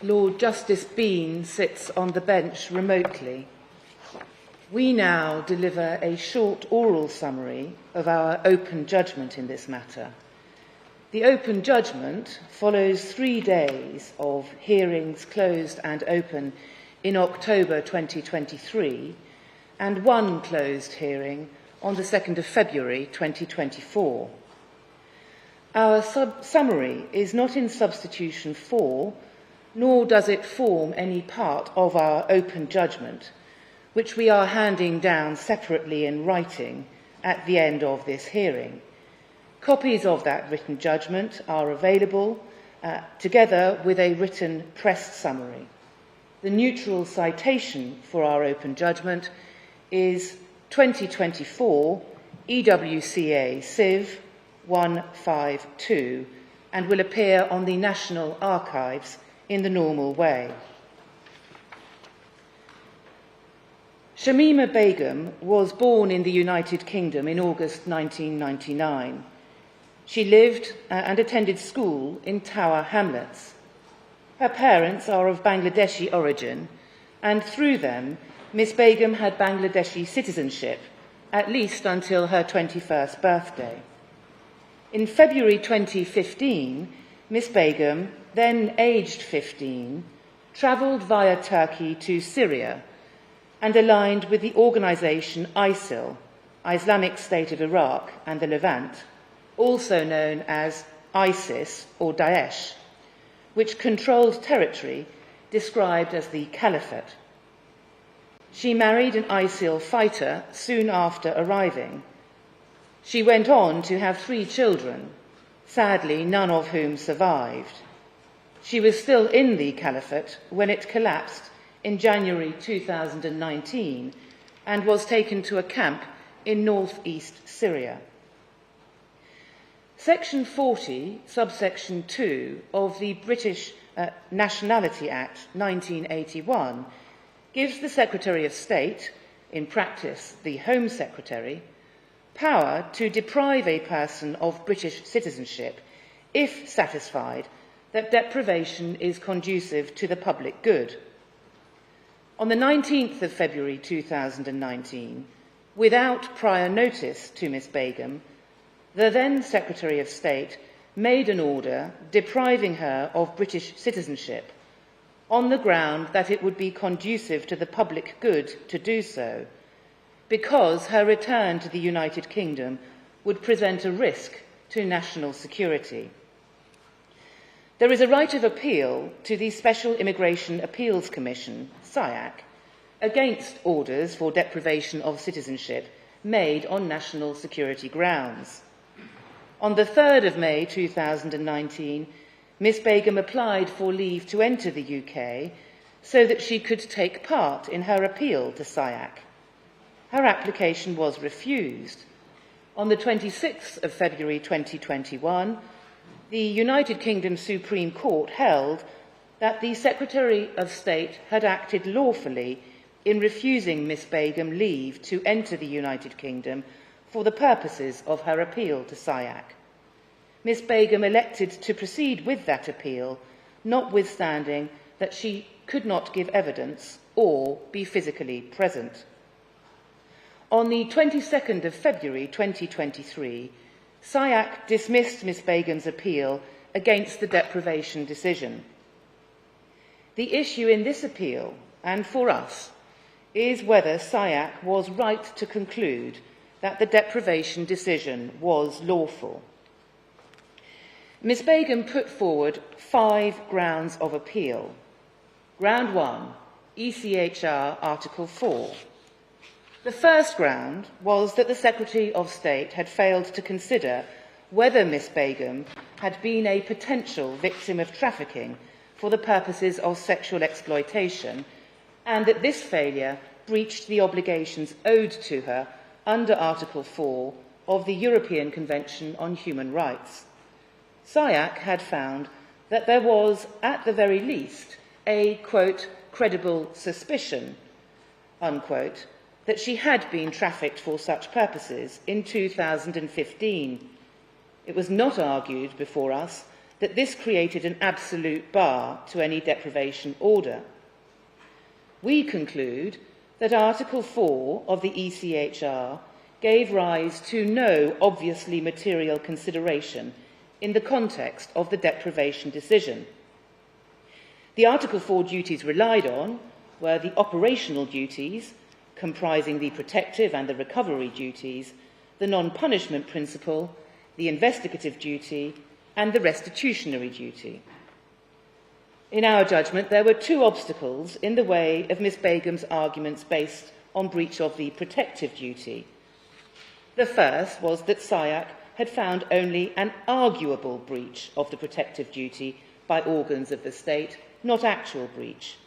Lord Justice Bean sits on the bench remotely. We now deliver a short oral summary of our open judgment in this matter. The open judgment follows 3 days of hearings closed and open in October 2023 and 1 closed hearing on the 2nd of February 2024. Our summary is not in substitution for, nor does it form any part of our open judgment, which we are handing down separately in writing at the end of this hearing. Copies of that written judgment are available together with a written press summary. The neutral citation for our open judgment is 2024 EWCA Civ 152 and will appear on the National Archives in the normal way. Shamima Begum was born in the United Kingdom in August 1999. She lived and attended school in Tower Hamlets. Her parents are of Bangladeshi origin, and through them, Miss Begum had Bangladeshi citizenship, at least until her 21st birthday. In February 2015, Miss Begum, then aged 15, travelled via Turkey to Syria and aligned with the organisation ISIL, Islamic State of Iraq and the Levant, also known as ISIS or Daesh, which controlled territory described as the Caliphate. She married an ISIL fighter soon after arriving. She went on to have 3 children, sadly none of whom survived. She was still in the Caliphate when it collapsed in January 2019 and was taken to a camp in northeast Syria. Section 40, subsection 2 of the British Nationality Act 1981 gives the Secretary of State, in practice the Home Secretary, power to deprive a person of British citizenship if satisfied that deprivation is conducive to the public good. On the 19th of February 2019, without prior notice to Miss Begum, the then Secretary of State made an order depriving her of British citizenship on the ground that it would be conducive to the public good to do so, because her return to the United Kingdom would present a risk to national security. There is a right of appeal to the Special Immigration Appeals Commission, SIAC, against orders for deprivation of citizenship made on national security grounds. On the 3rd of May 2019, Miss Begum applied for leave to enter the UK so that she could take part in her appeal to SIAC. Her application was refused. On the 26th of February 2021, the United Kingdom Supreme Court held that the Secretary of State had acted lawfully in refusing Miss Begum leave to enter the United Kingdom for the purposes of her appeal to SIAC. Miss Begum elected to proceed with that appeal, notwithstanding that she could not give evidence or be physically present. On the 22nd of February 2023, SIAC dismissed Miss Begum's appeal against the deprivation decision. The issue in this appeal, and for us, is whether SIAC was right to conclude that the deprivation decision was lawful. Miss Begum put forward 5 grounds of appeal. Ground 1, ECHR Article 4. The first ground was that the Secretary of State had failed to consider whether Miss Begum had been a potential victim of trafficking for the purposes of sexual exploitation, and that this failure breached the obligations owed to her under Article 4 of the European Convention on Human Rights. SIAC had found that there was, at the very least, a, quote, credible suspicion, unquote, that she had been trafficked for such purposes in 2015. It was not argued before us that this created an absolute bar to any deprivation order. We conclude that Article 4 of the ECHR gave rise to no obviously material consideration in the context of the deprivation decision. The Article 4 duties relied on were the operational duties, comprising the protective and the recovery duties, the non-punishment principle, the investigative duty, and the restitutionary duty. In our judgment, there were two obstacles in the way of Ms Begum's arguments based on breach of the protective duty. The first was that SIAC had found only an arguable breach of the protective duty by organs of the state, not actual breach.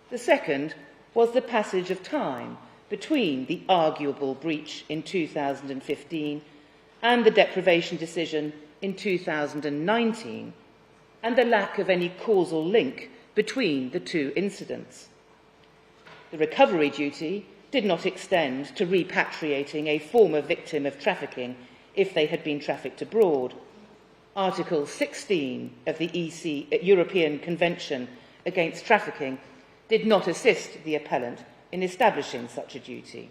The second was the passage of time between the arguable breach in 2015 and the deprivation decision in 2019, and the lack of any causal link between the two incidents. The recovery duty did not extend to repatriating a former victim of trafficking if they had been trafficked abroad. Article 16 of the European Convention against Trafficking did not assist the appellant in establishing such a duty.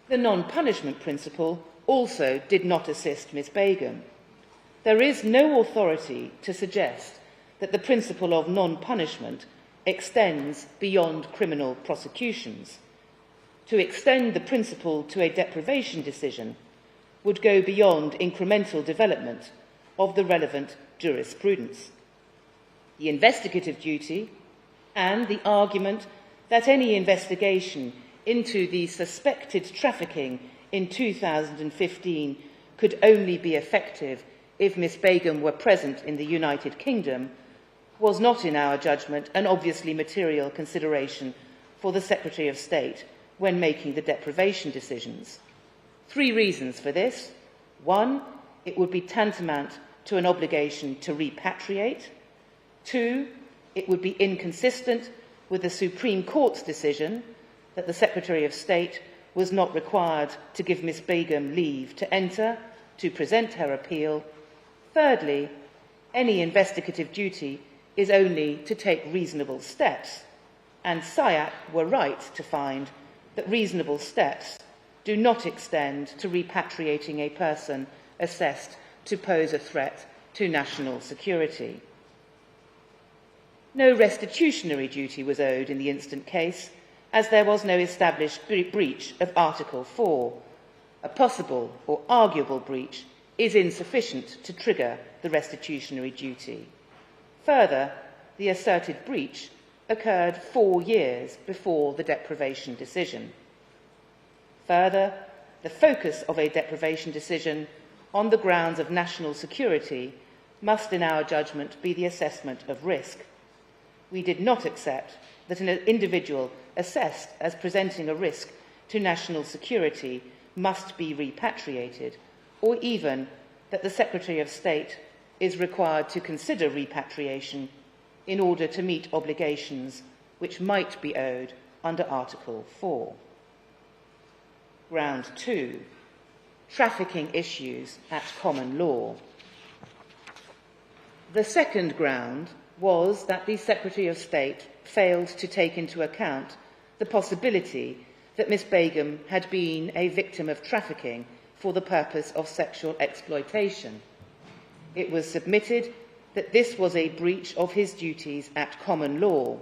The non-punishment principle also did not assist Ms Begum. There is no authority to suggest that the principle of non-punishment extends beyond criminal prosecutions. To extend the principle to a deprivation decision would go beyond incremental development of the relevant jurisprudence. The investigative duty and the argument that any investigation into the suspected trafficking in 2015 could only be effective if Ms Begum were present in the United Kingdom was not, in our judgment, an obviously material consideration for the Secretary of State when making the deprivation decisions. 3 reasons for this. 1, it would be tantamount to an obligation to repatriate. 2, it would be inconsistent with the Supreme Court's decision that the Secretary of State was not required to give Ms Begum leave to enter to present her appeal. Thirdly, any investigative duty is only to take reasonable steps, and SIAC were right to find that reasonable steps do not extend to repatriating a person assessed to pose a threat to national security. No restitutionary duty was owed in the instant case, as there was no established breach of Article 4. A possible or arguable breach is insufficient to trigger the restitutionary duty. Further, the asserted breach occurred 4 years before the deprivation decision. Further, the focus of a deprivation decision on the grounds of national security must, in our judgment, be the assessment of risk. We did not accept that an individual assessed as presenting a risk to national security must be repatriated, or even that the Secretary of State is required to consider repatriation in order to meet obligations which might be owed under Article 4. Ground 2. Trafficking issues at common law. The second ground was that the Secretary of State failed to take into account the possibility that Ms Begum had been a victim of trafficking for the purpose of sexual exploitation. It was submitted that this was a breach of his duties at common law.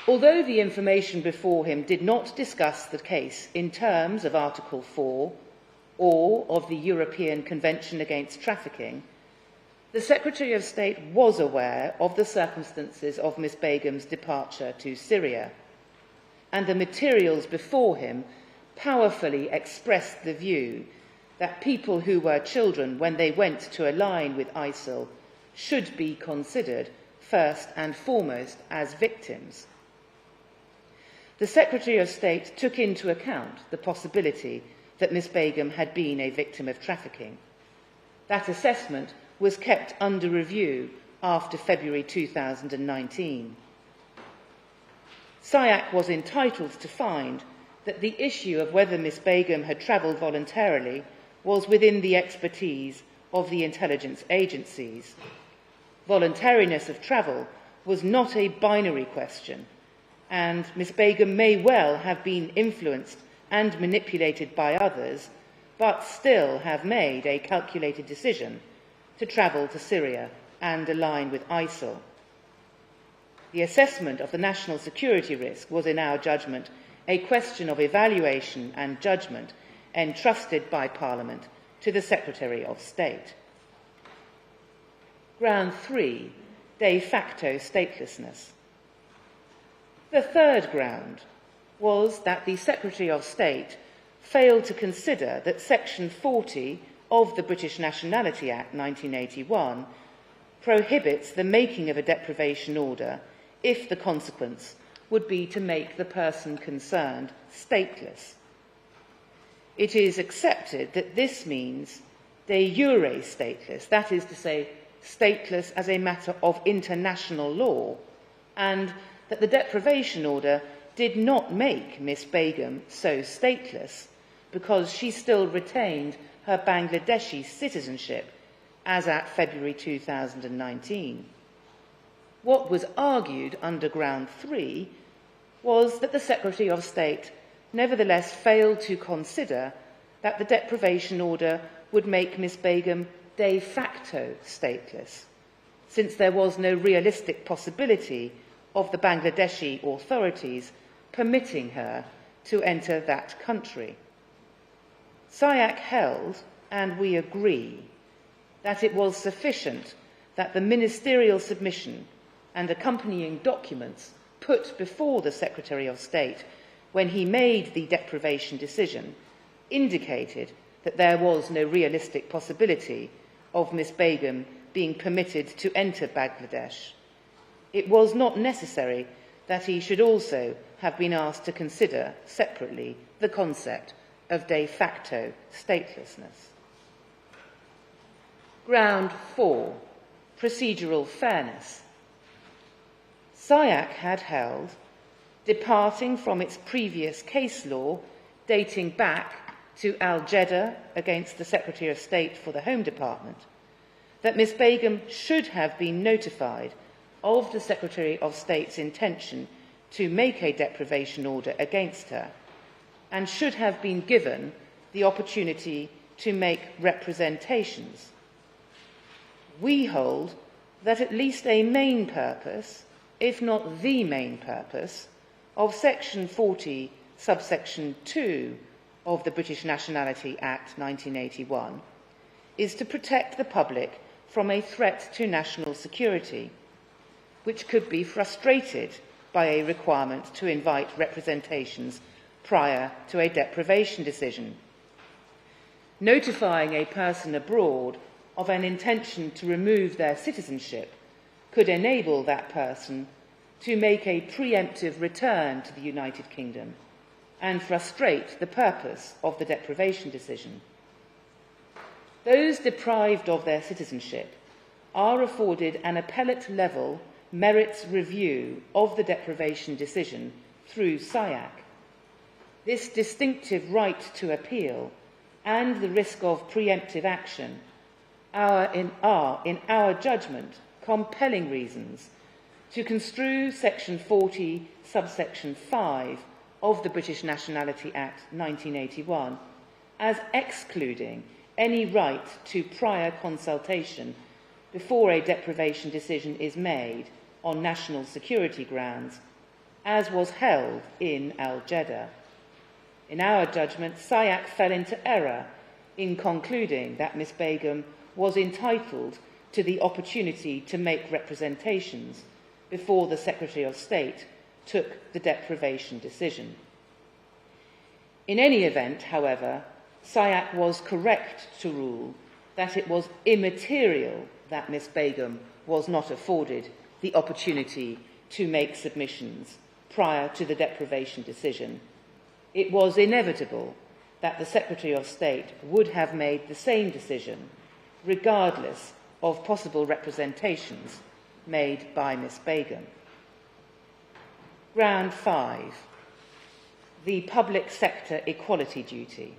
Although the information before him did not discuss the case in terms of Article 4 or of the European Convention against Trafficking, the Secretary of State was aware of the circumstances of Ms Begum's departure to Syria, and the materials before him powerfully expressed the view that people who were children when they went to align with ISIL should be considered first and foremost as victims. The Secretary of State took into account the possibility that Ms Begum had been a victim of trafficking. That assessment was kept under review after February 2019. SIAC was entitled to find that the issue of whether Ms Begum had travelled voluntarily was within the expertise of the intelligence agencies. Voluntariness of travel was not a binary question, and Ms. Begum may well have been influenced and manipulated by others, but still have made a calculated decision to travel to Syria and align with ISIL. The assessment of the national security risk was, in our judgment, a question of evaluation and judgment entrusted by Parliament to the Secretary of State. Ground 3, de facto statelessness. The third ground was that the Secretary of State failed to consider that Section 40 of the British Nationality Act 1981 prohibits the making of a deprivation order if the consequence would be to make the person concerned stateless. It is accepted that this means de jure stateless, that is to say, stateless as a matter of international law, and that the deprivation order did not make Miss Begum so stateless because she still retained her Bangladeshi citizenship as at February 2019. What was argued under Ground 3 was that the Secretary of State nevertheless failed to consider that the deprivation order would make Miss Begum de facto stateless, since there was no realistic possibility of the Bangladeshi authorities permitting her to enter that country. SIAC held, and we agree, that it was sufficient that the ministerial submission and accompanying documents put before the Secretary of State when he made the deprivation decision indicated that there was no realistic possibility of Miss Begum being permitted to enter Bangladesh. It was not necessary that he should also have been asked to consider separately the concept of de facto statelessness. Ground 4, procedural fairness. SIAC had held, departing from its previous case law dating back to Al-Jeddah against the Secretary of State for the Home Department, that Miss Begum should have been notified of the Secretary of State's intention to make a deprivation order against her, and should have been given the opportunity to make representations. We hold that at least a main purpose, if not the main purpose, of Section 40, subsection 2 of the British Nationality Act 1981 is to protect the public from a threat to national security, which could be frustrated by a requirement to invite representations prior to a deprivation decision. Notifying a person abroad of an intention to remove their citizenship could enable that person to make a preemptive return to the United Kingdom and frustrate the purpose of the deprivation decision. Those deprived of their citizenship are afforded an appellate-level merits review of the deprivation decision through SIAC. This distinctive right to appeal and the risk of preemptive action are, in our judgment, compelling reasons to construe Section 40, subsection 5 of the British Nationality Act 1981 as excluding any right to prior consultation before a deprivation decision is made on national security grounds, as was held in Al-Jeddah. In our judgment, SIAC fell into error in concluding that Miss Begum was entitled to the opportunity to make representations before the Secretary of State took the deprivation decision. In any event, however, SIAC was correct to rule that it was immaterial that Miss Begum was not afforded the opportunity to make submissions prior to the deprivation decision. It was inevitable that the Secretary of State would have made the same decision, regardless of possible representations made by Miss Begum. Ground 5, the public sector equality duty.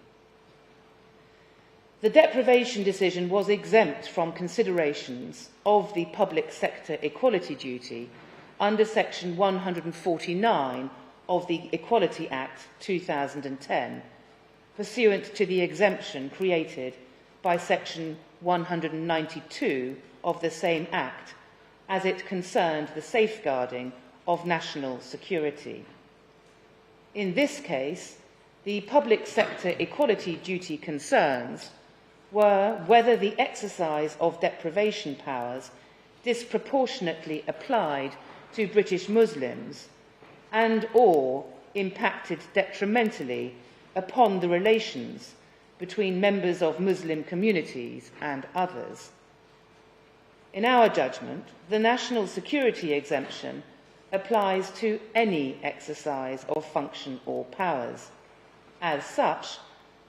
The deprivation decision was exempt from considerations of the public sector equality duty under Section 149 of the Equality Act 2010, pursuant to the exemption created by Section 192 of the same Act, as it concerned the safeguarding of national security. In this case, the public sector equality duty concerns were whether the exercise of deprivation powers disproportionately applied to British Muslims and/or impacted detrimentally upon the relations between members of Muslim communities and others. In our judgment, the national security exemption applies to any exercise of function or powers. As such,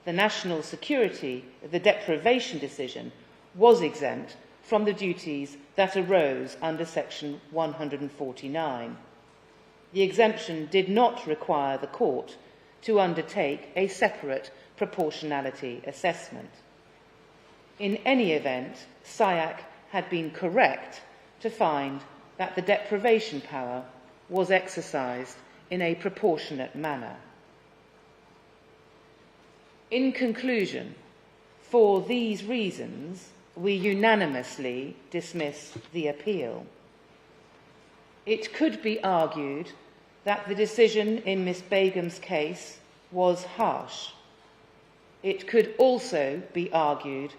the national security, the deprivation decision, was exempt from the duties that arose under Section 149. The exemption did not require the court to undertake a separate proportionality assessment. In any event, SIAC had been correct to find that the deprivation power was exercised in a proportionate manner. In conclusion, for these reasons, we unanimously dismiss the appeal. It could be argued that the decision in Miss Begum's case was harsh. It could also be argued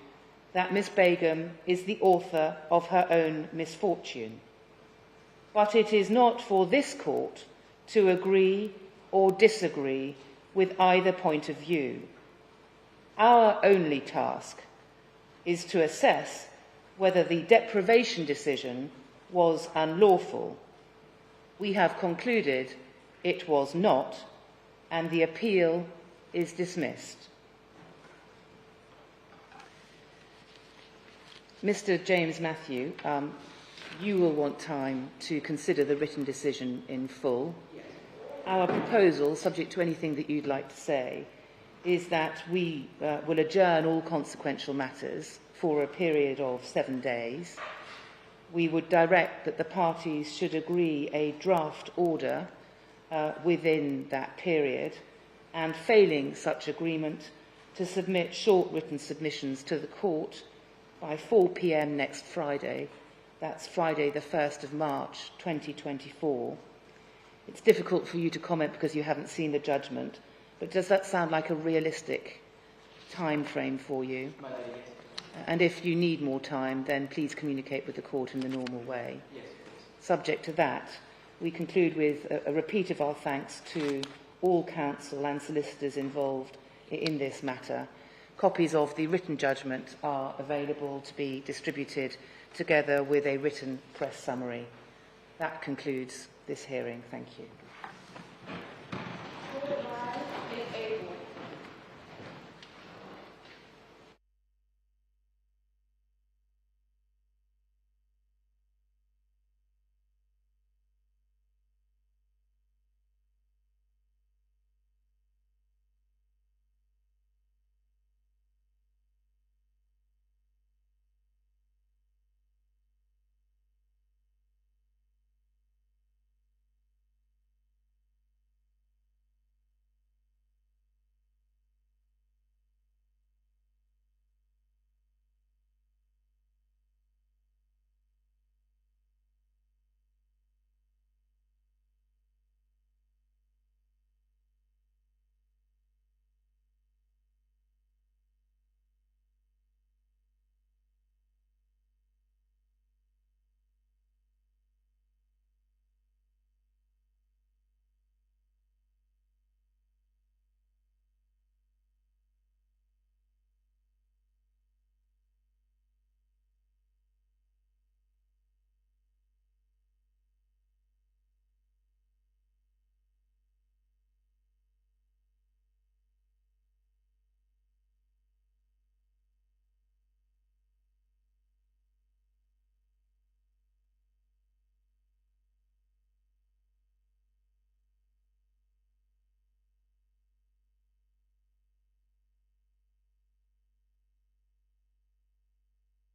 that Miss Begum is the author of her own misfortune. But it is not for this court to agree or disagree with either point of view. Our only task is to assess whether the deprivation decision was unlawful. We have concluded it was not, and the appeal is dismissed. Mr. James Matthew, you will want time to consider the written decision in full. Yes. Our proposal, subject to anything that you'd like to say, is that we will adjourn all consequential matters for a period of 7 days. We would direct that the parties should agree a draft order within that period, and failing such agreement, to submit short written submissions to the court by 4 p.m. next Friday. That's Friday the 1st of March 2024. It's difficult for you to comment because you haven't seen the judgment, but does that sound like a realistic time frame for you? My lady, yes. And if you need more time, then please communicate with the court in the normal way. Yes, please. Subject to that, we conclude with a repeat of our thanks to all counsel and solicitors involved in this matter. Copies of the written judgment are available to be distributed together with a written press summary. That concludes this hearing. Thank you.